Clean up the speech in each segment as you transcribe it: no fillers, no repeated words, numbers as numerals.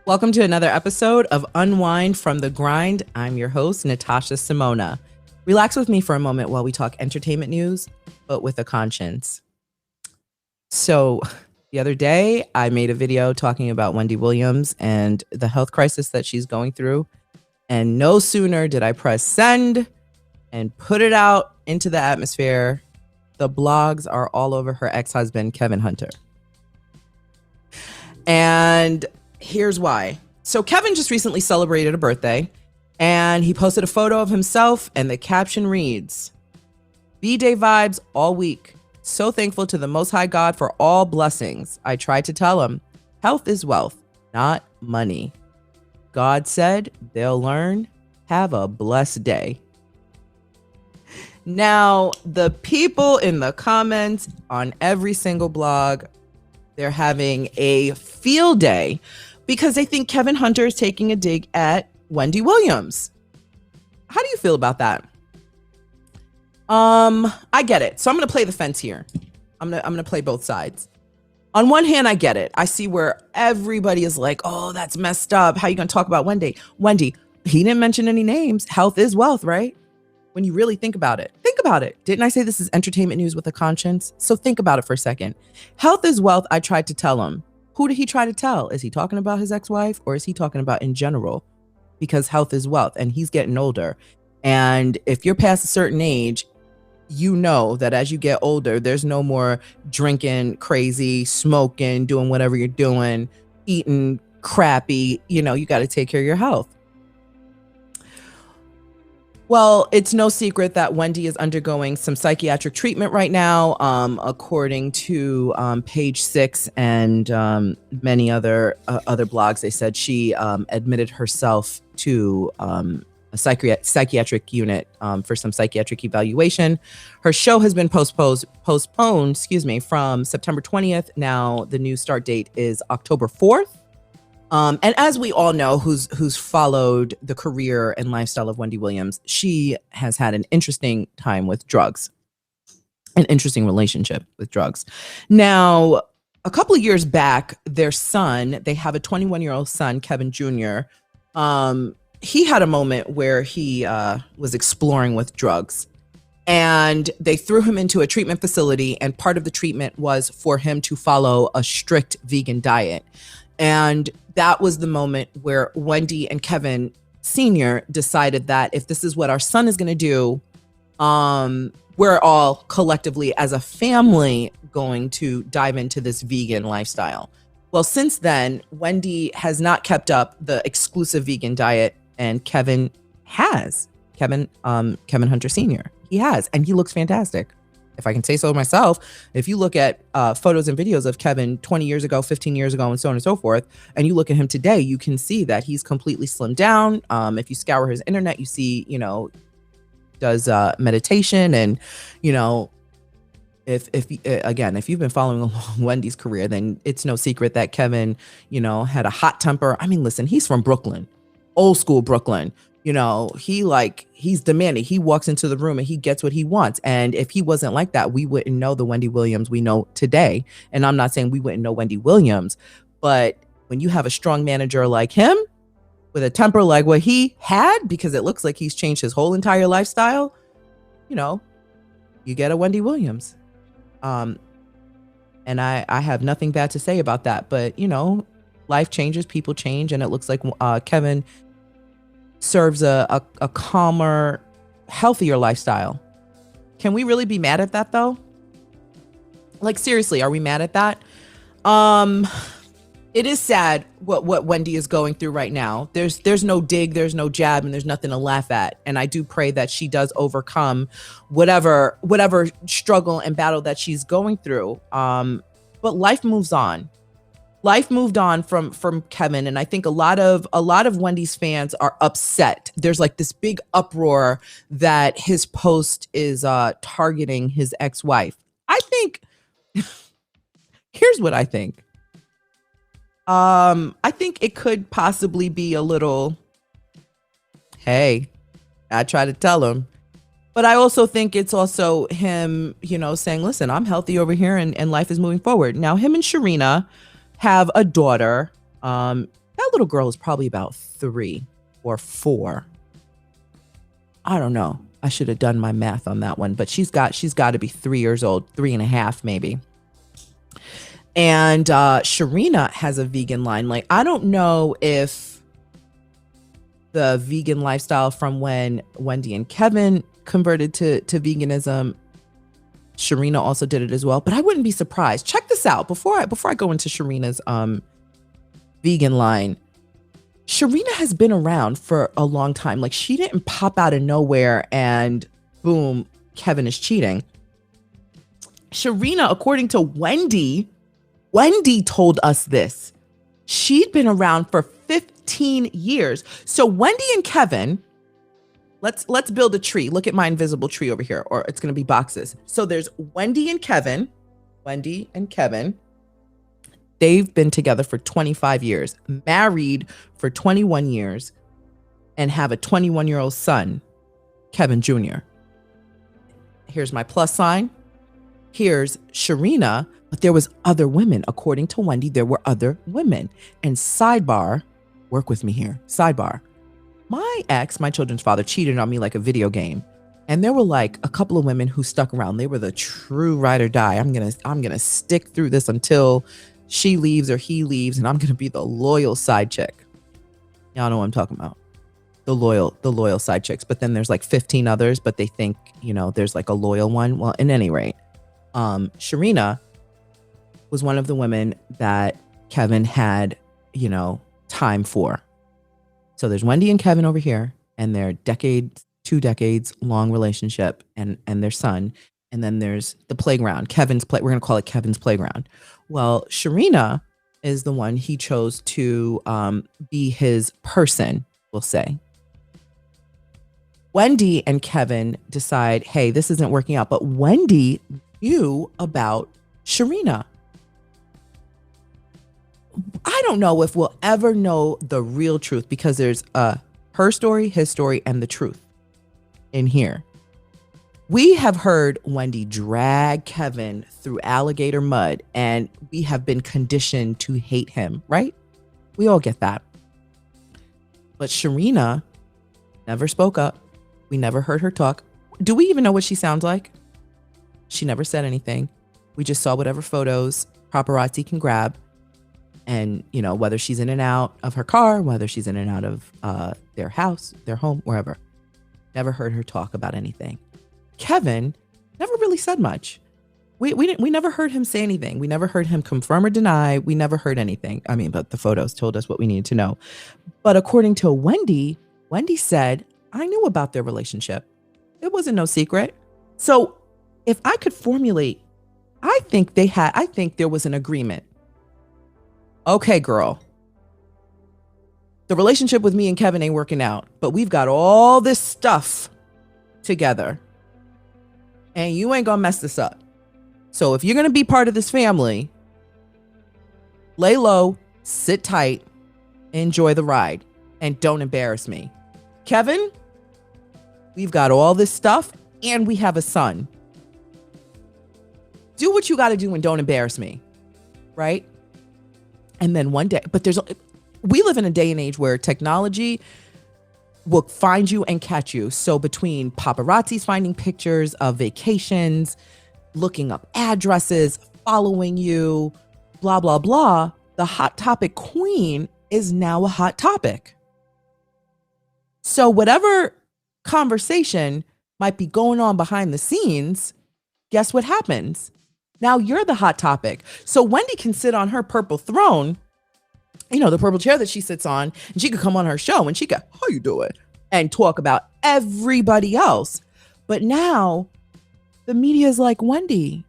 Welcome to another episode of Unwind from the Grind. I'm your host, Natasha Simona. Relax with me for a moment while we talk entertainment news, but with a conscience. So, the other day, I made a video talking about Wendy Williams and the health crisis that she's going through. And no sooner did I press send and put it out into the atmosphere, the blogs are all over her ex-husband, Kevin Hunter. And here's why. So Kevin just recently celebrated a birthday and he posted a photo of himself and the caption reads, B-Day vibes all week. So thankful to the Most High God for all blessings. I tried to tell him, health is wealth, not money. God said they'll learn. Have a blessed day. Now, the people in the comments on every single blog, they're having a field day because they think Kevin Hunter is taking a dig at Wendy Williams. How do you feel about that? I get it. So I'm going to play the fence here. I'm going to play both sides. On one hand, I get it. I see where everybody is like, oh, that's messed up. How are you going to talk about Wendy? Wendy, he didn't mention any names. Health is wealth, right? When you really think about it. Think about it. Didn't I say this is entertainment news with a conscience? So think about it for a second. Health is wealth. I tried to tell him. Who did he try to tell? Is he talking about his ex-wife or is he talking about in general? Because health is wealth and he's getting older. And if you're past a certain age, you know that as you get older, there's no more drinking crazy, smoking, doing whatever you're doing, eating crappy. You know, you got to take care of your health. Well, it's no secret that Wendy is undergoing some psychiatric treatment right now, according to Page 6 and many other blogs. They said she admitted herself to a psychiatric unit for some psychiatric evaluation. Her show has been postponed, from September 20th. Now the new start date is October 4th. And as we all know, who's followed the career and lifestyle of Wendy Williams, she has had an interesting time with drugs, an interesting relationship with drugs. Now, a couple of years back, their son, they have a 21-year-old son, Kevin Jr. He had a moment where he was exploring with drugs. And they threw him into a treatment facility. And part of the treatment was for him to follow a strict vegan diet. And that was the moment where Wendy and Kevin Sr. decided that if this is what our son is going to do, we're all collectively as a family going to dive into this vegan lifestyle. Well, since then, Wendy has not kept up the exclusive vegan diet, and Kevin has. Kevin Hunter Sr. He has, and he looks fantastic. If I can say so myself, if you look at photos and videos of Kevin 20 years ago, 15 years ago, and so on and so forth, and you look at him today, you can see that he's completely slimmed down. If you scour his internet, you see, does meditation. And, if you've been following along Wendy's career, then it's no secret that Kevin, had a hot temper. I mean, listen, he's from Brooklyn, old school Brooklyn. He's demanding. He walks into the room and he gets what he wants. And if he wasn't like that, we wouldn't know the Wendy Williams we know today. And I'm not saying we wouldn't know Wendy Williams, but when you have a strong manager like him with a temper like what he had, because it looks like he's changed his whole entire lifestyle, you get a Wendy Williams. And I have nothing bad to say about that, but life changes, people change. And it looks like Kevin serves a calmer, healthier lifestyle. Can we really be mad at that though? Like, seriously, are we mad at that? It is sad what Wendy is going through right now. There's no dig, there's no jab, and there's nothing to laugh at. And I do pray that she does overcome whatever struggle and battle that she's going through. But life moves on. Life moved on from Kevin, and I think a lot of Wendy's fans are upset. There's like this big uproar that his post is targeting his ex-wife. I think here's what I think. I think it could possibly be a little, hey, I try to tell him. But I also think it's also him, saying, listen, I'm healthy over here and life is moving forward. Now, him and Sharina have a daughter that That little girl is probably about 3 or 4. I don't know. I should have done my math on that one, but she's got to be 3 years old, 3.5 maybe. And Sharina has a vegan line. Like, I don't know if the vegan lifestyle from when Wendy and Kevin converted to veganism, Sharina also did it as well, but I wouldn't be surprised. Check this out before I go into Sharina's vegan line. Sharina has been around for a long time. Like, she didn't pop out of nowhere and boom, Kevin is cheating. Sharina, according to Wendy told us this. She'd been around for 15 years. So Wendy and Kevin, let's build a tree. Look at my invisible tree over here, or it's going to be boxes. So there's Wendy and Kevin. They've been together for 25 years, married for 21 years, and have a 21-year-old son, Kevin Jr. Here's my plus sign. Here's Sharina, but there was other women. According to Wendy, there were other women. And sidebar, work with me here, sidebar. My ex, my children's father, cheated on me like a video game. And there were like a couple of women who stuck around. They were the true ride or die. I'm gonna stick through this until she leaves or he leaves, and I'm gonna be the loyal side chick. Y'all know what I'm talking about. The loyal side chicks. But then there's like 15 others, but they think, there's like a loyal one. Well, at any rate, Sharina was one of the women that Kevin had, time for. So there's Wendy and Kevin over here, and their 2 decades long relationship and their son. And then there's the playground, we're going to call it Kevin's playground. Well, Sharina is the one he chose to be his person, we'll say. Wendy and Kevin decide, hey, this isn't working out. But Wendy knew about Sharina. I don't know if we'll ever know the real truth, because there's her story, his story, and the truth in here. We have heard Wendy drag Kevin through alligator mud, and we have been conditioned to hate him, right? We all get that. But Sharina never spoke up. We never heard her talk. Do we even know what she sounds like? She never said anything. We just saw whatever photos paparazzi can grab. And, whether she's in and out of her car, whether she's in and out of their house, their home, wherever. Never heard her talk about anything. Kevin never really said much. We never heard him say anything. We never heard him confirm or deny. We never heard anything. I mean, but the photos told us what we needed to know. But according to Wendy said, I knew about their relationship. It wasn't no secret. So if I could formulate, I think there was an agreement. Okay, girl, the relationship with me and Kevin ain't working out, but we've got all this stuff together, and you ain't gonna mess this up. So if you're gonna be part of this family, lay low, sit tight, enjoy the ride, and don't embarrass me. Kevin, we've got all this stuff, and we have a son. Do what you gotta do and don't embarrass me, right? And then one day, but we live in a day and age where technology will find you and catch you. So between paparazzis finding pictures of vacations, looking up addresses, following you, blah, blah, blah, the hot topic queen is now a hot topic. So whatever conversation might be going on behind the scenes, guess what happens? Now you're the hot topic. So Wendy can sit on her purple throne, the purple chair that she sits on, and she could come on her show and she could, how you doing? And talk about everybody else. But now the media is like, Wendy,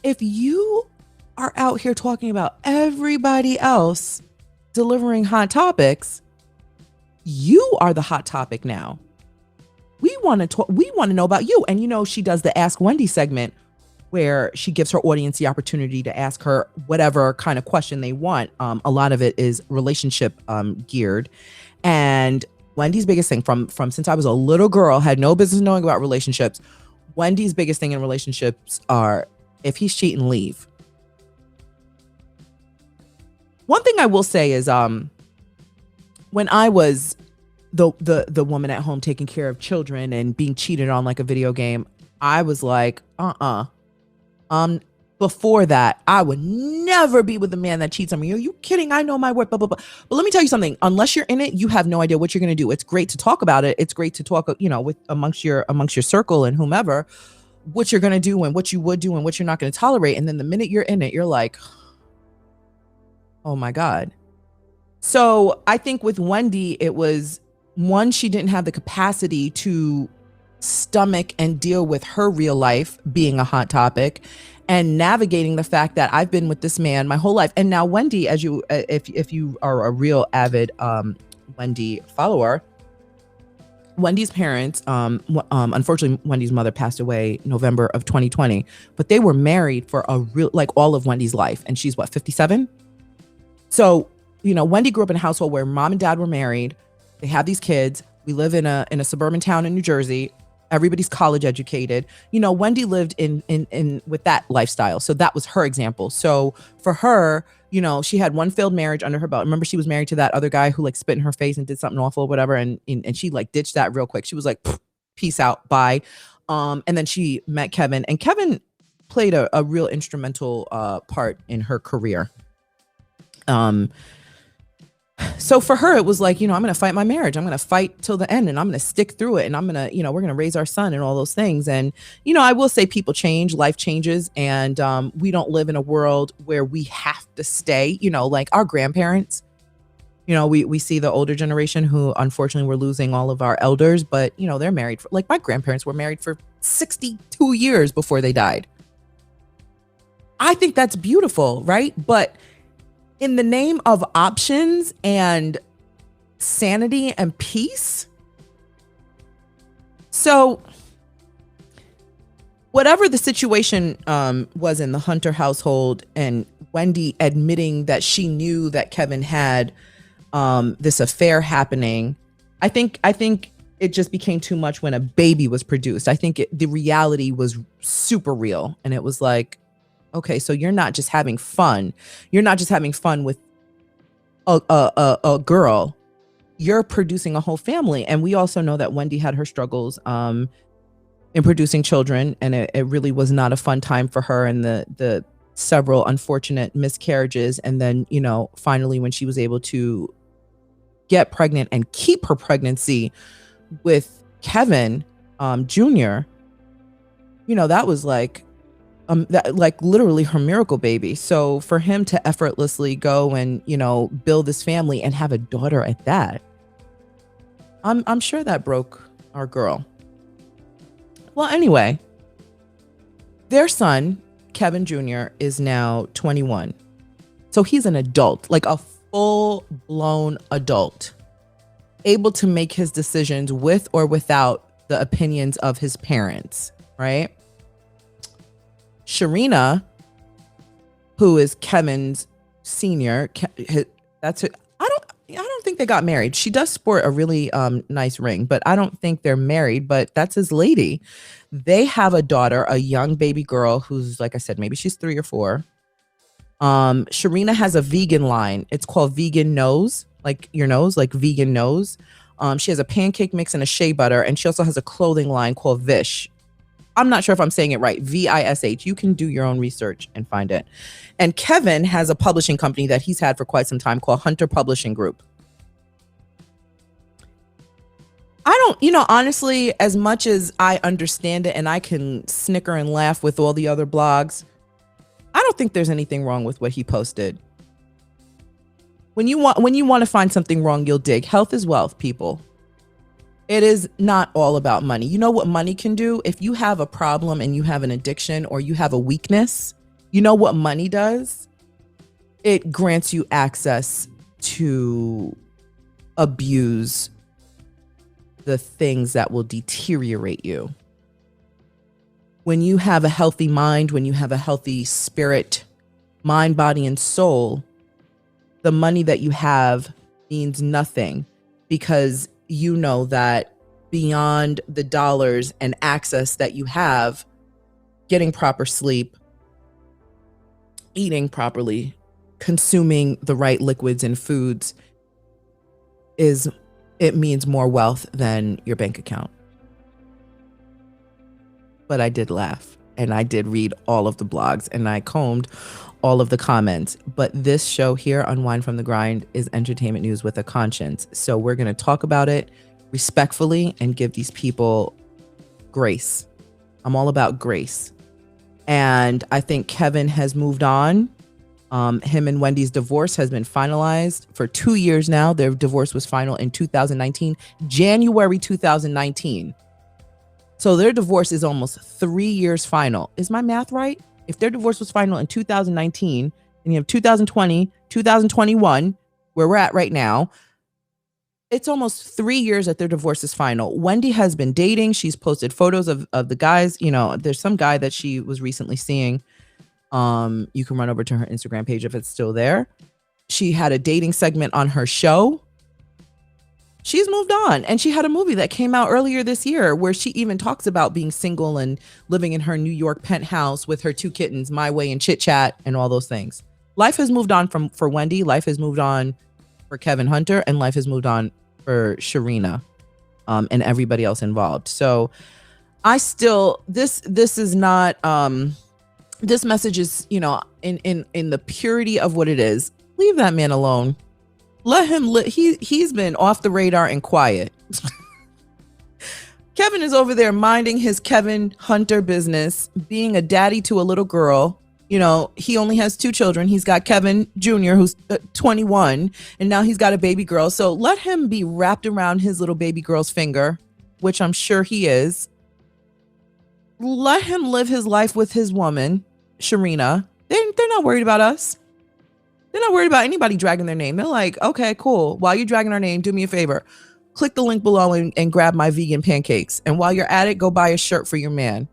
if you are out here talking about everybody else delivering hot topics, you are the hot topic now. We want to know about you. And she does the Ask Wendy segment, where she gives her audience the opportunity to ask her whatever kind of question they want. A lot of it is relationship geared. And Wendy's biggest thing from since I was a little girl, had no business knowing about relationships. Wendy's biggest thing in relationships are, if he's cheating, leave. One thing I will say is when I was the woman at home taking care of children and being cheated on like a video game, I was like, um, before that, I would never be with a man that cheats on me. Are you kidding? I know my worth, blah, blah, blah. But let me tell you something. Unless you're in it, you have no idea what you're going to do. It's great to talk about it. It's great to talk, with amongst your circle and whomever, what you're going to do and what you would do and what you're not going to tolerate. And then the minute you're in it, you're like, oh my God. So I think with Wendy, it was one, she didn't have the capacity to stomach and deal with her real life being a hot topic and navigating the fact that I've been with this man my whole life. And now Wendy, as you, if you are a real avid Wendy follower, Wendy's parents, unfortunately, Wendy's mother passed away November of 2020, but they were married for all of Wendy's life. And she's 57? So, Wendy grew up in a household where mom and dad were married. They have these kids. We live in a suburban town in New Jersey. Everybody's college educated. Wendy lived in with that lifestyle. So that was her example. So for her, she had one failed marriage under her belt. Remember, she was married to that other guy who spit in her face and did something awful, whatever. And she ditched that real quick. She was like, peace out, bye. And then she met Kevin, and Kevin played a real instrumental part in her career. So for her, it was like, I'm going to fight my marriage. I'm going to fight till the end, and I'm going to stick through it. And I'm going to, we're going to raise our son and all those things. And, I will say people change, life changes. And we don't live in a world where we have to stay, like our grandparents, we see the older generation who unfortunately we're losing all of our elders, but, they're married for, my grandparents were married for 62 years before they died. I think that's beautiful, right? But in the name of options and sanity and peace. So whatever the situation was in the Hunter household, and Wendy admitting that she knew that Kevin had this affair happening, I think it just became too much when a baby was produced. I think the reality was super real. And it was like, okay, so you're not just having fun. You're not just having fun with a girl. You're producing a whole family. And we also know that Wendy had her struggles in producing children, and it really was not a fun time for her, and the several unfortunate miscarriages. And then, finally, when she was able to get pregnant and keep her pregnancy with Kevin Jr., that was literally her miracle baby. So for him to effortlessly go and, build this family and have a daughter at that, I'm sure that broke our girl. Well, anyway, their son, Kevin Jr., is now 21. So he's an adult, like a full blown adult, able to make his decisions with or without the opinions of his parents, right? Sharina, who is Kevin's senior, that's it. I don't think they got married. She does sport a really nice ring, but I don't think they're married. But that's his lady. They have a daughter, a young baby girl who's, like I said, maybe she's 3 or 4. Sharina has a vegan line. It's called Vegan Nose, like your nose, like vegan nose. She has a pancake mix and a shea butter, and she also has a clothing line called Vish. I'm not sure if I'm saying it right. VISH. You can do your own research and find it. And Kevin has a publishing company that he's had for quite some time called Hunter Publishing Group. I don't, honestly, as much as I understand it and I can snicker and laugh with all the other blogs, I don't think there's anything wrong with what he posted. When you want to find something wrong, you'll dig. Health is wealth, people. It is not all about money. You know what money can do? If you have a problem and you have an addiction or you have a weakness, you know what money does? It grants you access to abuse the things that will deteriorate you. When you have a healthy mind, when you have a healthy spirit, mind, body, and soul, the money that you have means nothing, because you know that beyond the dollars and access that you have, getting proper sleep, eating properly, consuming the right liquids and foods, it means more wealth than your bank account. But I did laugh, and I did read all of the blogs, and I combed all of the comments. But this show here, Unwind from the Grind, is entertainment news with a conscience. So we're going to talk about it respectfully and give these people grace. I'm all about grace. And I think Kevin has moved on. Him and Wendy's divorce has been finalized for 2 years now. Their divorce was final in 2019, January 2019. So their divorce is almost 3 years final. Is my math right? If their divorce was final in 2019, and you have 2020, 2021, where we're at right now, it's almost 3 years that their divorce is final. Wendy has been dating. She's posted photos of the guys. You know, there's some guy that she was recently seeing. You can run over to her Instagram page if it's still there. She had a dating segment on her show. She's moved on, and she had a movie that came out earlier this year where she even talks about being single and living in her New York penthouse with her 2 kittens, My Way and Chit Chat, and all those things. Life has moved on for Wendy. Life has moved on for Kevin Hunter, and life has moved on for Sharina, and everybody else involved. So I still, this is not, this message is, you know, in the purity of what it is. Leave that man alone. Let him live. He's been off the radar and quiet. Kevin is over there minding his Kevin Hunter business, being a daddy to a little girl. You know, he only has 2 children. He's got Kevin Jr., who's 21, and now he's got a baby girl. So let him be wrapped around his little baby girl's finger, which I'm sure he is. Let him live his life with his woman, Sharina. They're not worried about us. They're not worried about anybody dragging their name. They're like, okay, cool. While you're dragging our name, do me a favor. Click the link below and grab my vegan pancakes. And while you're at it, go buy a shirt for your man.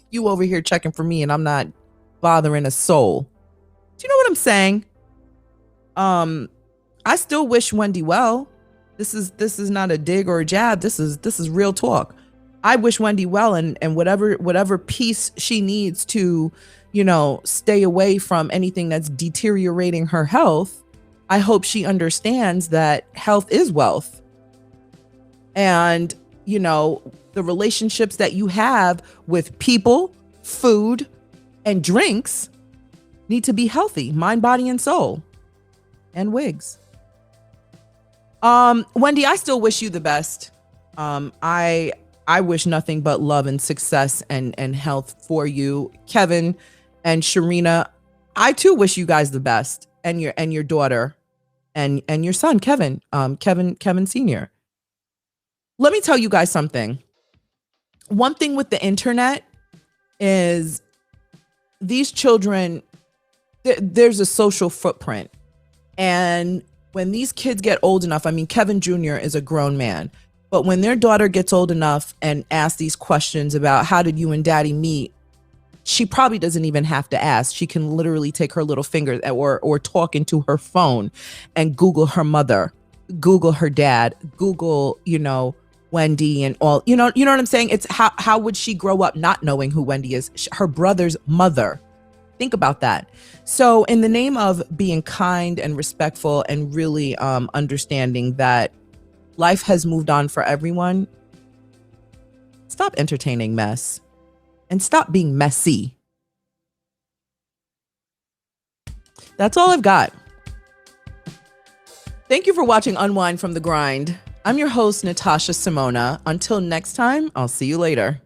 You over here checking for me, and I'm not bothering a soul. Do you know what I'm saying? I still wish Wendy well. This is not a dig or a jab. This is real talk. I wish Wendy well, and whatever piece she needs to, you know, stay away from anything that's deteriorating her health. I hope she understands that health is wealth. And, you know, the relationships that you have with people, food, and drinks need to be healthy, mind, body, and soul, and wigs. Wendy, I still wish you the best. I wish nothing but love and success and health for you. Kevin and Sharina, I too wish you guys the best, and your daughter and your son, Kevin Sr. Let me tell you guys something. One thing with the internet is these children, there's a social footprint. And when these kids get old enough, I mean, Kevin Jr. is a grown man, but when their daughter gets old enough and asks these questions about how did you and daddy meet, she probably doesn't even have to ask. She can literally take her little finger or talk into her phone and Google her mother, Google her dad, Google, you know, Wendy and all, you know what I'm saying? It's how would she grow up not knowing who Wendy is? Her brother's mother. Think about that. So in the name of being kind and respectful and really understanding that life has moved on for everyone, stop entertaining mess and stop being messy. That's all I've got. Thank you for watching Unwind from the Grind. I'm your host, Natasha Simona. Until next time, I'll see you later.